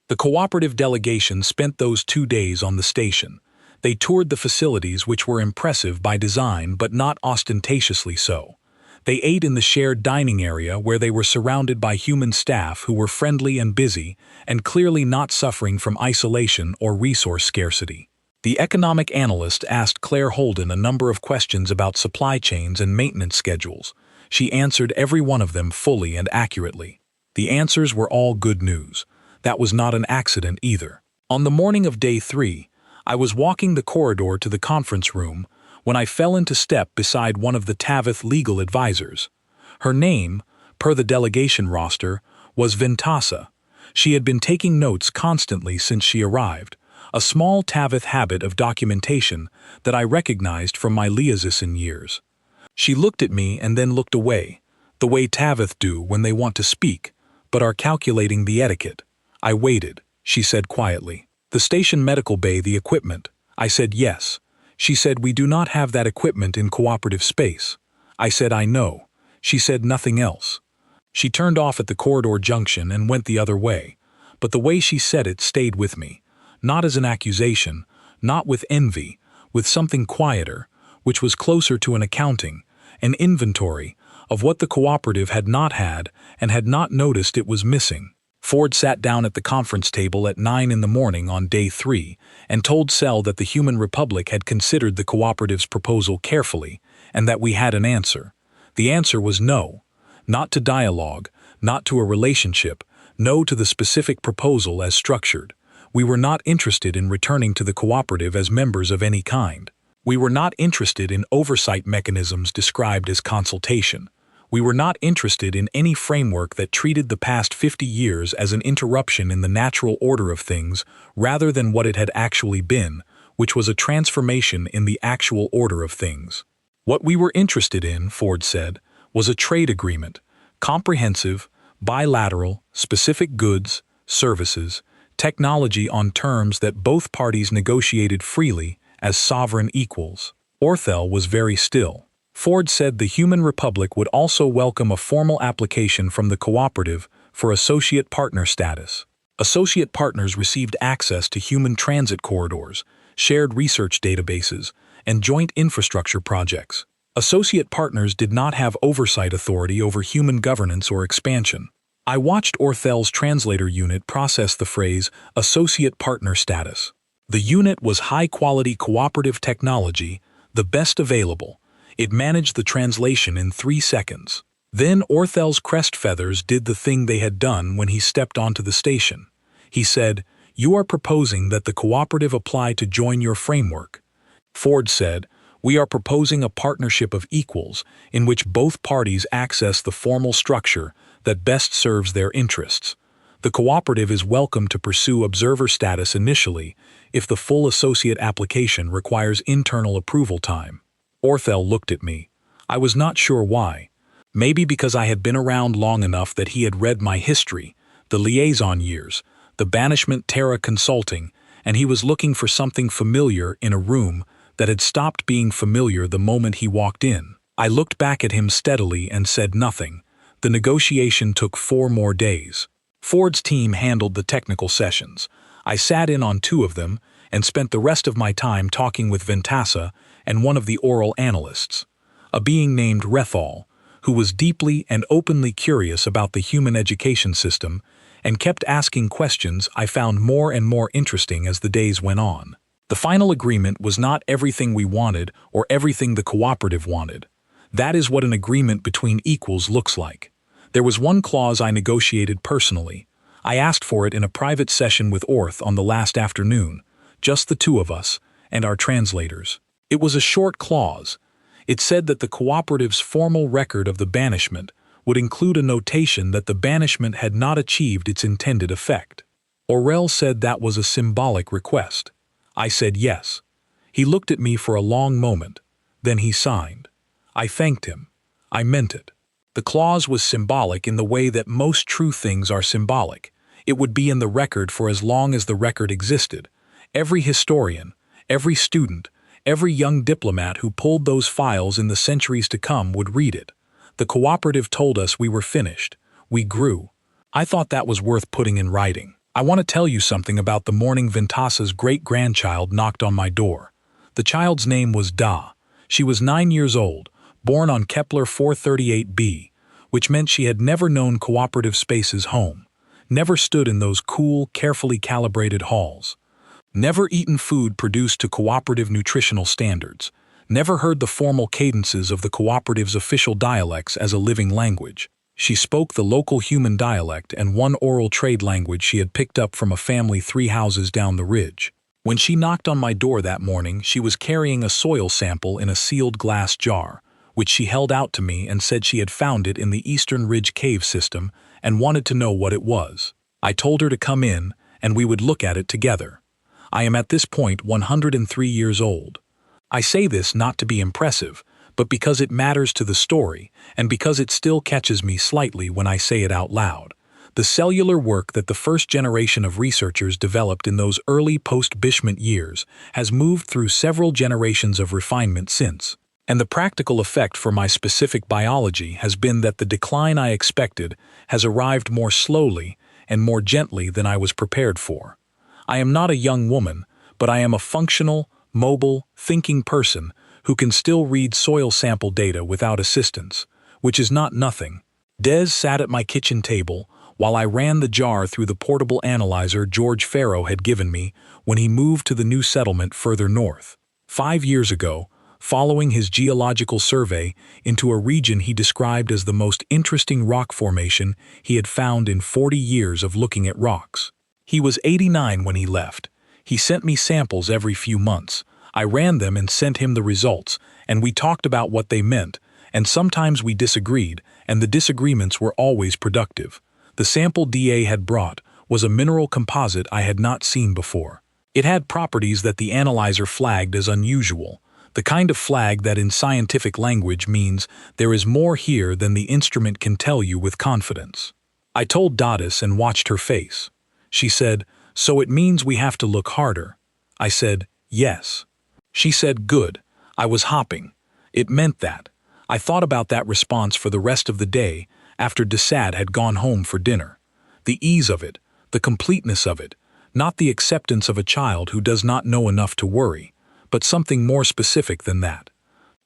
The cooperative delegation spent those 2 days on the station. They toured the facilities, which were impressive by design but not ostentatiously so. They ate in the shared dining area where they were surrounded by human staff who were friendly and busy and clearly not suffering from isolation or resource scarcity. The economic analyst asked Claire Holden a number of questions about supply chains and maintenance schedules. She answered every one of them fully and accurately. The answers were all good news. That was not an accident either. On the morning of day 3, I was walking the corridor to the conference room when I fell into step beside one of the Tavith legal advisors. Her name, per the delegation roster, was Vintasa. She had been taking notes constantly since she arrived, a small Tavith habit of documentation that I recognized from my liaison years. She looked at me and then looked away, the way Tavith do when they want to speak, but are calculating the etiquette. I waited. She said quietly, "The station medical bay, the equipment." I said yes. She said, "We do not have that equipment in cooperative space." I said, "I know." She said nothing else. She turned off at the corridor junction and went the other way, but the way she said it stayed with me, not as an accusation, not with envy, with something quieter, which was closer to an accounting, an inventory of what the cooperative had not had and had not noticed it was missing. Ford sat down at the conference table at 9 in the morning on day 3 and told Cell that the Human Republic had considered the cooperative's proposal carefully and that we had an answer. The answer was no. Not to dialogue, not to a relationship, no to the specific proposal as structured. We were not interested in returning to the cooperative as members of any kind. We were not interested in oversight mechanisms described as consultation. We were not interested in any framework that treated the past 50 years as an interruption in the natural order of things rather than what it had actually been, which was a transformation in the actual order of things. What we were interested in, Ford said, was a trade agreement, comprehensive, bilateral, specific goods, services, technology on terms that both parties negotiated freely as sovereign equals. Orthel was very still. Ford said the Human Republic would also welcome a formal application from the cooperative for associate partner status. Associate partners received access to human transit corridors, shared research databases, and joint infrastructure projects. Associate partners did not have oversight authority over human governance or expansion. I watched Orthel's translator unit process the phrase associate partner status. The unit was high-quality cooperative technology, the best available. It managed the translation in 3 seconds. Then Orthel's crest feathers did the thing they had done when he stepped onto the station. He said, "You are proposing that the cooperative apply to join your framework." Ford said, "We are proposing a partnership of equals in which both parties access the formal structure that best serves their interests. The cooperative is welcome to pursue observer status initially if the full associate application requires internal approval time." Orthel looked at me. I was not sure why. Maybe because I had been around long enough that he had read my history, the liaison years, the banishment Terra consulting, and he was looking for something familiar in a room that had stopped being familiar the moment he walked in. I looked back at him steadily and said nothing. The negotiation took 4 more days. Ford's team handled the technical sessions. I sat in on 2 of them and spent the rest of my time talking with Ventasa and one of the oral analysts, a being named Rethal, who was deeply and openly curious about the human education system and kept asking questions I found more and more interesting as the days went on. The final agreement was not everything we wanted or everything the cooperative wanted. That is what an agreement between equals looks like. There was one clause I negotiated personally. I asked for it in a private session with Orth on the last afternoon, just the 2 of us, and our translators. It was a short clause. It said that the cooperative's formal record of the banishment would include a notation that the banishment had not achieved its intended effect. Aurel said that was a symbolic request. I said yes. He looked at me for a long moment. Then he signed. I thanked him. I meant it. The clause was symbolic in the way that most true things are symbolic. It would be in the record for as long as the record existed. Every historian, every student, every young diplomat who pulled those files in the centuries to come would read it. The cooperative told us we were finished. We grew. I thought that was worth putting in writing. I want to tell you something about the morning Ventasa's great-grandchild knocked on my door. The child's name was Da. She was 9 years old, born on Kepler 438b, which meant she had never known cooperative space's home, never stood in those cool, carefully calibrated halls, never eaten food produced to cooperative nutritional standards, never heard the formal cadences of the cooperative's official dialects as a living language. She spoke the local human dialect and one oral trade language she had picked up from a family 3 houses down the ridge. When she knocked on my door that morning, she was carrying a soil sample in a sealed glass jar, which she held out to me and said she had found it in the Eastern Ridge cave system and wanted to know what it was. I told her to come in, and we would look at it together. I am at this point 103 years old. I say this not to be impressive, but because it matters to the story, and because it still catches me slightly when I say it out loud. The cellular work that the first generation of researchers developed in those early post-Bishment years has moved through several generations of refinement since. And the practical effect for my specific biology has been that the decline I expected has arrived more slowly and more gently than I was prepared for. I am not a young woman, but I am a functional, mobile, thinking person who can still read soil sample data without assistance, which is not nothing. Des sat at my kitchen table while I ran the jar through the portable analyzer George Farrow had given me when he moved to the new settlement further north. 5 years ago, following his geological survey into a region he described as the most interesting rock formation he had found in 40 years of looking at rocks. He was 89 when he left. He sent me samples every few months. I ran them and sent him the results, and we talked about what they meant, and sometimes we disagreed, and the disagreements were always productive. The sample DA had brought was a mineral composite I had not seen before. It had properties that the analyzer flagged as unusual, the kind of flag that in scientific language means there is more here than the instrument can tell you with confidence. I told Dottis and watched her face. She said, "So it means we have to look harder." I said, "Yes." She said, "Good." I was hopping. It meant that. I thought about that response for the rest of the day after Desad had gone home for dinner. The ease of it, the completeness of it, not the acceptance of a child who does not know enough to worry, but something more specific than that.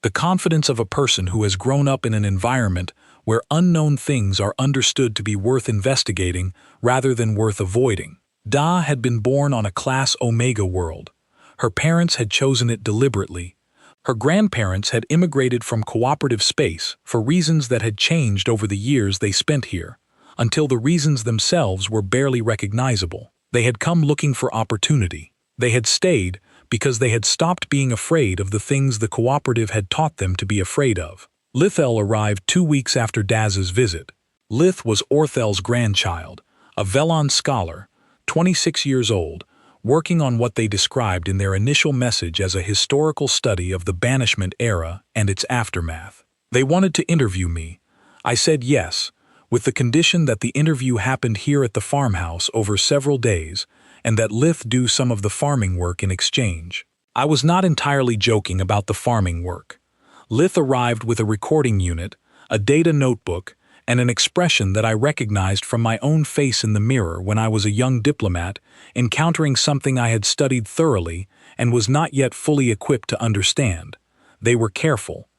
The confidence of a person who has grown up in an environment where unknown things are understood to be worth investigating rather than worth avoiding. Da had been born on a Class Omega world. Her parents had chosen it deliberately. Her grandparents had immigrated from cooperative space for reasons that had changed over the years they spent here, until the reasons themselves were barely recognizable. They had come looking for opportunity. They had stayed because they had stopped being afraid of the things the cooperative had taught them to be afraid of. Lithel arrived 2 weeks after Daz's visit. Lith was Orthel's grandchild, a Velon scholar, 26 years old, working on what they described in their initial message as a historical study of the banishment era and its aftermath. They wanted to interview me. I said yes, with the condition that the interview happened here at the farmhouse over several days and that Lith do some of the farming work in exchange. I was not entirely joking about the farming work. Lith arrived with a recording unit, a data notebook, and an expression that I recognized from my own face in the mirror when I was a young diplomat encountering something I had studied thoroughly and was not yet fully equipped to understand. They were careful,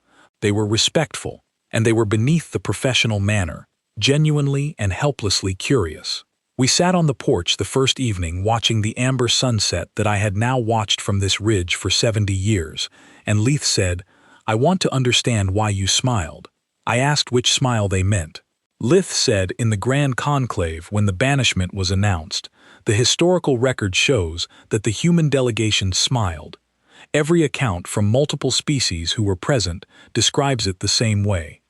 they were respectful, and they were beneath the professional manner, genuinely and helplessly curious. We sat on the porch the first evening watching the amber sunset that I had now watched from this ridge for 70 years, and Leith said, "I want to understand why you smiled." I asked which smile they meant. Lith said in the Grand Conclave when the banishment was announced, the historical record shows that the human delegation smiled. Every account from multiple species who were present describes it the same way.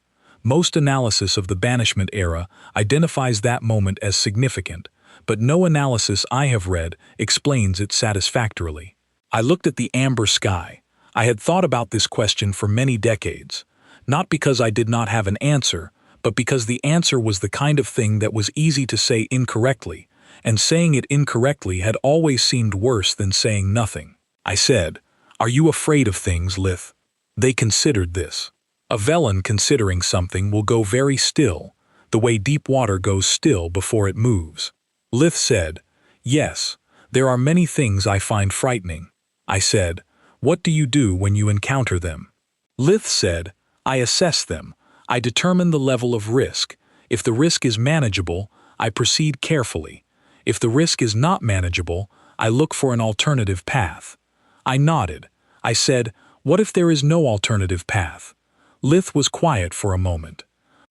Most analysis of the banishment era identifies that moment as significant, but no analysis I have read explains it satisfactorily. I looked at the amber sky. I had thought about this question for many decades, not because I did not have an answer, but because the answer was the kind of thing that was easy to say incorrectly, and saying it incorrectly had always seemed worse than saying nothing. I said, "Are you afraid of things, Lith?" They considered this. A Velon considering something will go very still, the way deep water goes still before it moves. Lith said, "Yes, there are many things I find frightening." I said, "What do you do when you encounter them?" Lith said, "I assess them. I determine the level of risk. If the risk is manageable, I proceed carefully. If the risk is not manageable, I look for an alternative path." I nodded. I said, "What if there is no alternative path?" Lith was quiet for a moment.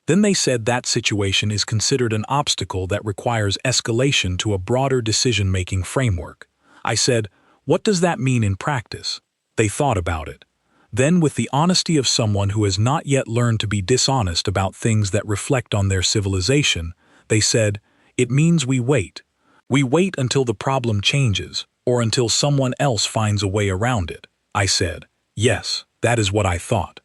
Then they said that situation is considered an obstacle that requires escalation to a broader decision-making framework. I said, "What does that mean in practice?" They thought about it. Then, with the honesty of someone who has not yet learned to be dishonest about things that reflect on their civilization, they said, "It means we wait. We wait until the problem changes, or until someone else finds a way around it." I said, "Yes, that is what I thought."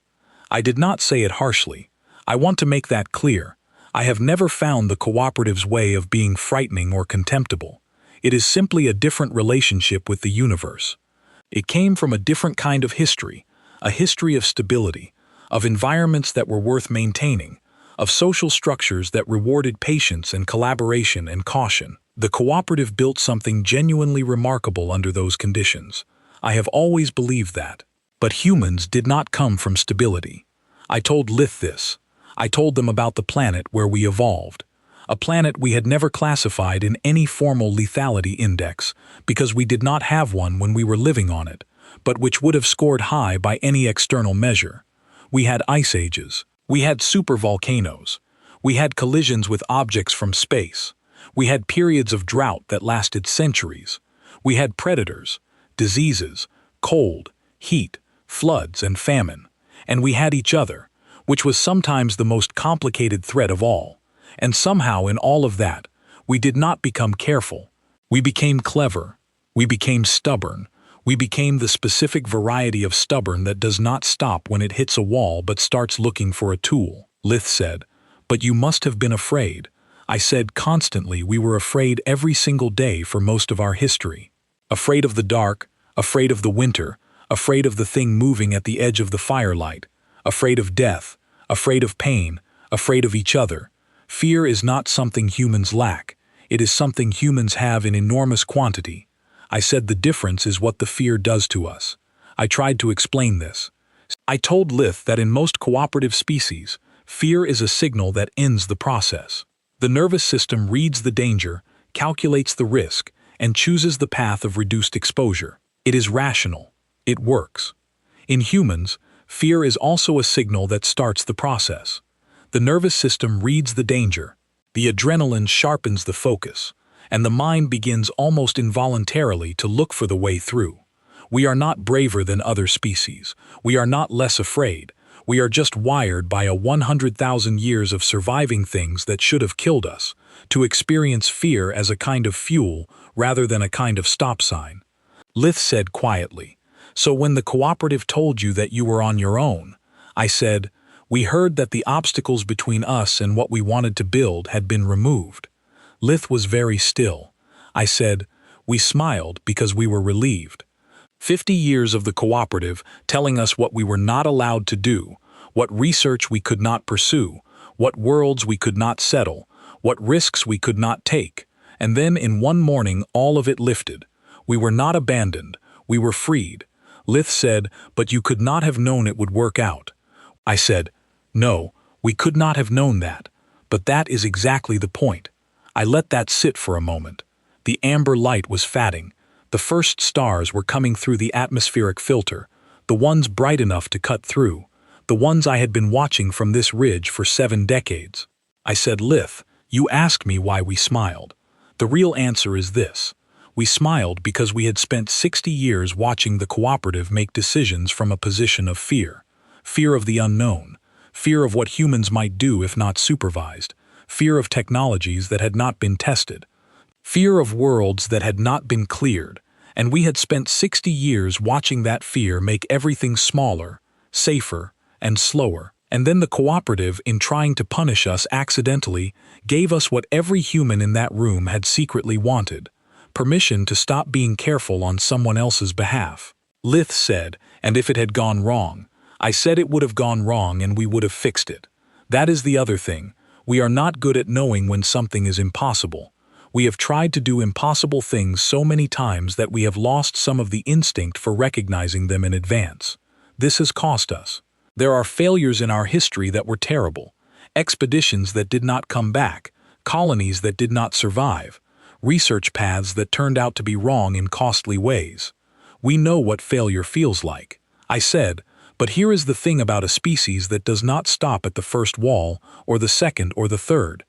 I did not say it harshly. I want to make that clear. I have never found the cooperative's way of being frightening or contemptible. It is simply a different relationship with the universe. It came from a different kind of history, a history of stability, of environments that were worth maintaining, of social structures that rewarded patience and collaboration and caution. The cooperative built something genuinely remarkable under those conditions. I have always believed that. But humans did not come from stability. I told Lith this. I told them about the planet where we evolved. A planet we had never classified in any formal lethality index because we did not have one when we were living on it, but which would have scored high by any external measure. We had ice ages. We had supervolcanoes. We had collisions with objects from space. We had periods of drought that lasted centuries. We had predators, diseases, cold, heat, floods, and famine. And we had each other, which was sometimes the most complicated threat of all. And somehow in all of that, we did not become careful. We became clever. We became stubborn. We became the specific variety of stubborn that does not stop when it hits a wall but starts looking for a tool. Lith said, "But you must have been afraid." I said, "Constantly we were afraid every single day for most of our history. Afraid of the dark, afraid of the winter, afraid of the thing moving at the edge of the firelight, afraid of death, afraid of pain, afraid of each other. Fear is not something humans lack. It is something humans have in enormous quantity. I said the difference is what the fear does to us. I tried to explain this. I told Lith that in most cooperative species, fear is a signal that ends the process. The nervous system reads the danger, calculates the risk, and chooses the path of reduced exposure. It is rational. It works. In humans, fear is also a signal that starts the process. The nervous system reads the danger. The adrenaline sharpens the focus, and the mind begins almost involuntarily to look for the way through. We are not braver than other species. We are not less afraid. We are just wired by 100,000 years of surviving things that should have killed us, to experience fear as a kind of fuel rather than a kind of stop sign. Lith said quietly, "So when the cooperative told you that you were on your own," I said, "we heard that the obstacles between us and what we wanted to build had been removed." Lith was very still. I said, "We smiled because we were relieved." 50 years of the cooperative telling us what we were not allowed to do, what research we could not pursue, what worlds we could not settle, what risks we could not take, and then in one morning all of it lifted. We were not abandoned, we were freed. Lith said, "But you could not have known it would work out." I said, "No, we could not have known that. But that is exactly the point." I let that sit for a moment. The amber light was fading. The first stars were coming through the atmospheric filter, the ones bright enough to cut through, the ones I had been watching from this ridge for 7 decades. I said, "Lith, you asked me why we smiled. The real answer is this. We smiled because we had spent 60 years watching the cooperative make decisions from a position of fear. Fear of the unknown. Fear of what humans might do if not supervised. Fear of technologies that had not been tested. Fear of worlds that had not been cleared. And we had spent 60 years watching that fear make everything smaller, safer, and slower. And then the cooperative, in trying to punish us accidentally, gave us what every human in that room had secretly wanted: permission to stop being careful on someone else's behalf." Lith said, "And if it had gone wrong?" I said it would have gone wrong and we would have fixed it. That is the other thing. We are not good at knowing when something is impossible. We have tried to do impossible things so many times that we have lost some of the instinct for recognizing them in advance. This has cost us. There are failures in our history that were terrible. Expeditions that did not come back. Colonies that did not survive. Research paths that turned out to be wrong in costly ways. We know what failure feels like. I said, "But here is the thing about a species that does not stop at the first wall, or the second or the third.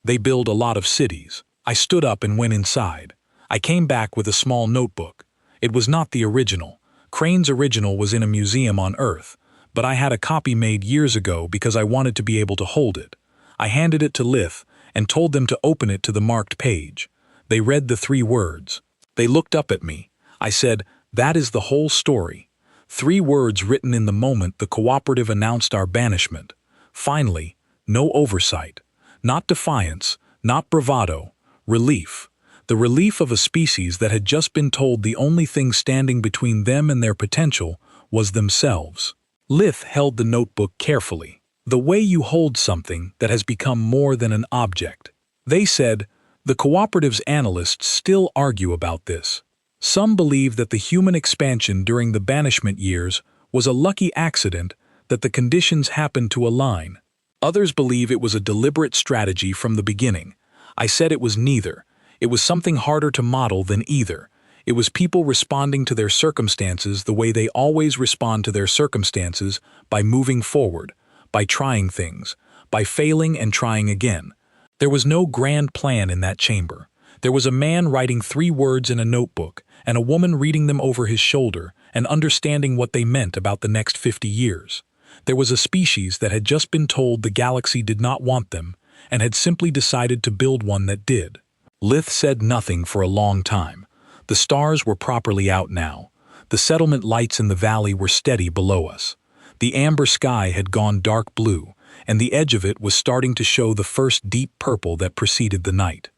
They build a lot of cities." I stood up and went inside. I came back with a small notebook. It was not the original. Crane's original was in a museum on Earth, but I had a copy made years ago because I wanted to be able to hold it. I handed it to Lith and told them to open it to the marked page. They read the 3 words. They looked up at me. I said, "That is the whole story." 3 words written in the moment the cooperative announced our banishment. Finally, no oversight. Not defiance, not bravado. Relief. The relief of a species that had just been told the only thing standing between them and their potential was themselves. Lith held the notebook carefully. The way you hold something that has become more than an object. They said, "The cooperative's analysts still argue about this. Some believe that the human expansion during the banishment years was a lucky accident, that the conditions happened to align. Others believe it was a deliberate strategy from the beginning." I said it was neither. It was something harder to model than either. It was people responding to their circumstances the way they always respond to their circumstances, by moving forward, by trying things, by failing and trying again. There was no grand plan in that chamber. There was a man writing 3 words in a notebook, and a woman reading them over his shoulder and understanding what they meant about the next 50 years. There was a species that had just been told the galaxy did not want them, and had simply decided to build one that did. Lith said nothing for a long time. The stars were properly out now. The settlement lights in the valley were steady below us. The amber sky had gone dark blue, and the edge of it was starting to show the first deep purple that preceded the night.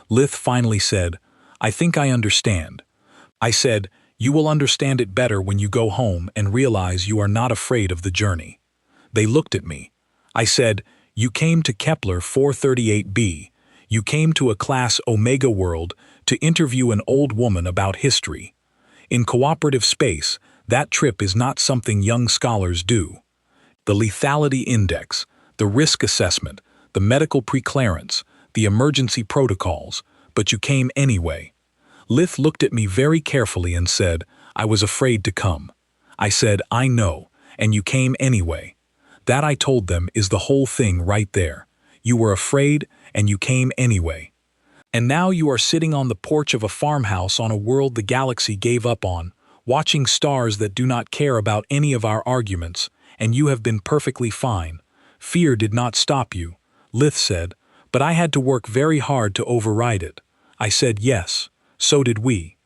Lith finally said, "I think I understand." I said, You will understand it better when you go home and realize you are not afraid of the journey." They looked at me. I said, "You came to Kepler 438b. You came to a class Omega world to interview an old woman about history. In cooperative space, that trip is not something young scholars do. The lethality index, the risk assessment, the medical preclearance, the emergency protocols, but you came anyway." Lith looked at me very carefully and said, "I was afraid to come." I said, "I know, and you came anyway." That, I told them, is the whole thing right there. You were afraid, and you came anyway. And now you are sitting on the porch of a farmhouse on a world the galaxy gave up on, watching stars that do not care about any of our arguments, and you have been perfectly fine. Fear did not stop you," Lith said, "but I had to work very hard to override it." I said, "Yes, so did we.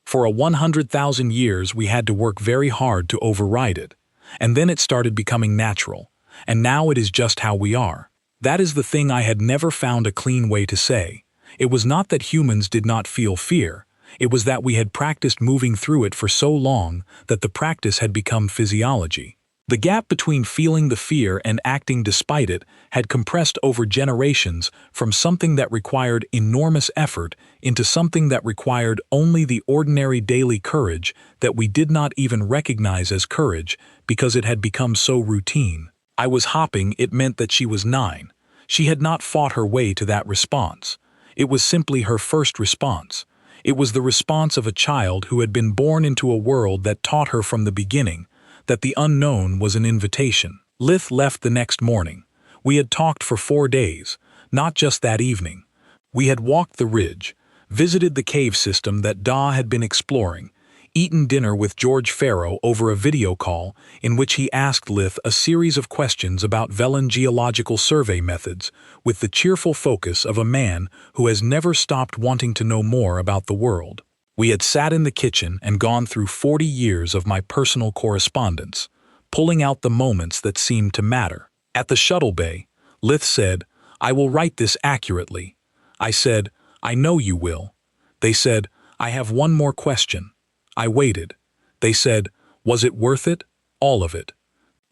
For 100,000 years we had to work very hard to override it, and then it started becoming natural, and now it is just how we are." That is the thing I had never found a clean way to say. It was not that humans did not feel fear, it was that we had practiced moving through it for so long that the practice had become physiology. The gap between feeling the fear and acting despite it had compressed over generations from something that required enormous effort into something that required only the ordinary daily courage that we did not even recognize as courage because it had become so routine. I was hopping, it meant that she was 9. She had not fought her way to that response. It was simply her first response. It was the response of a child who had been born into a world that taught her from the beginning that the unknown was an invitation. Lith left the next morning. We had talked for 4 days, not just that evening. We had walked the ridge, visited the cave system that Da had been exploring, eaten dinner with George Farrow over a video call in which he asked Lith a series of questions about Velen geological survey methods with the cheerful focus of a man who has never stopped wanting to know more about the world. We had sat in the kitchen and gone through 40 years of my personal correspondence, pulling out the moments that seemed to matter. At the shuttle bay, Lith said, "I will write this accurately." I said, "I know you will." They said, "I have one more question." I waited. They said, "Was it worth it? All of it.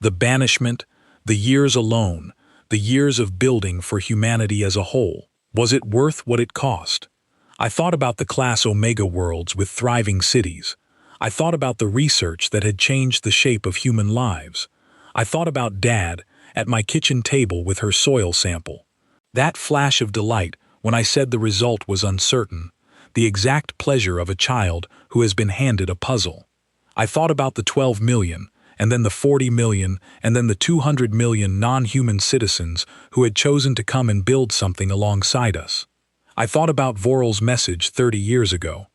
The banishment, the years alone, the years of building for humanity as a whole. Was it worth what it cost?" I thought about the class Omega worlds with thriving cities. I thought about the research that had changed the shape of human lives. I thought about Dad at my kitchen table with her soil sample. That flash of delight when I said the result was uncertain. The exact pleasure of a child who has been handed a puzzle. I thought about the 12 million, and then the 40 million, and then the 200 million non-human citizens who had chosen to come and build something alongside us. I thought about Vorel's message 30 years ago.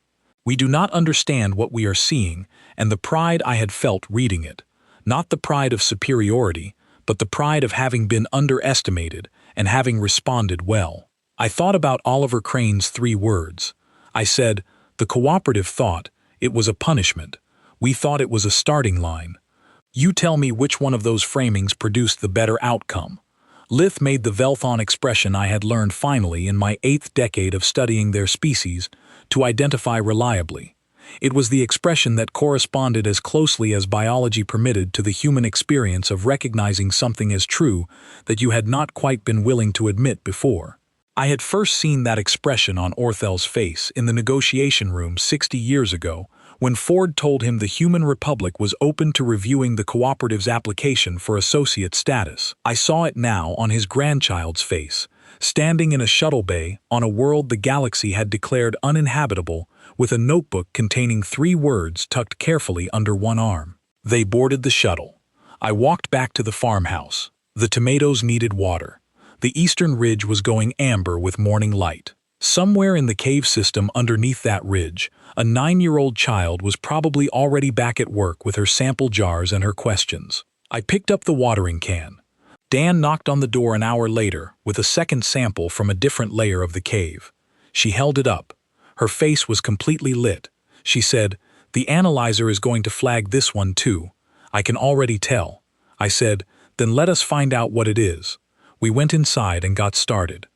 We do not understand what we are seeing, and the pride I had felt reading it. Not the pride of superiority, but the pride of having been underestimated and having responded well. I thought about Oliver Crane's 3 words. I said, "The cooperative thought it was a punishment. We thought it was a starting line. You tell me which one of those framings produced the better outcome." Lith made the Velthon expression I had learned finally in my 8th decade of studying their species to identify reliably. It was the expression that corresponded as closely as biology permitted to the human experience of recognizing something as true that you had not quite been willing to admit before. I had first seen that expression on Orthel's face in the negotiation room 60 years ago when Ford told him the Human Republic was open to reviewing the cooperative's application for associate status. I saw it now on his grandchild's face, standing in a shuttle bay on a world the galaxy had declared uninhabitable with a notebook containing 3 words tucked carefully under one arm. They boarded the shuttle. I walked back to the farmhouse. The tomatoes needed water. The eastern ridge was going amber with morning light. Somewhere in the cave system underneath that ridge, a 9-year-old child was probably already back at work with her sample jars and her questions. I picked up the watering can. Dan knocked on the door an hour later with a second sample from a different layer of the cave. She held it up. Her face was completely lit. She said, "The analyzer is going to flag this one too. I can already tell." I said, "Then let us find out what it is." We went inside and got started.